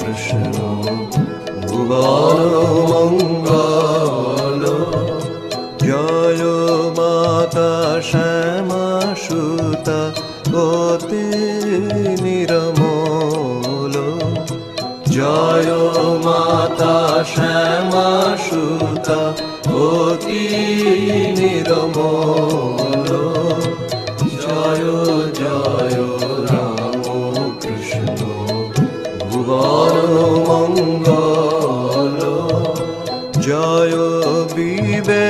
কৃষ্ণ ভুবন মঙ্গল। জয় মাতা শ্যামা সুতা অতি নিরমল। জয় মাতা শ্যামা সুতা অতি নিরমল। জয় জয় রাম কৃষ্ণ ভুবন মঙ্গল। জয় বিবেক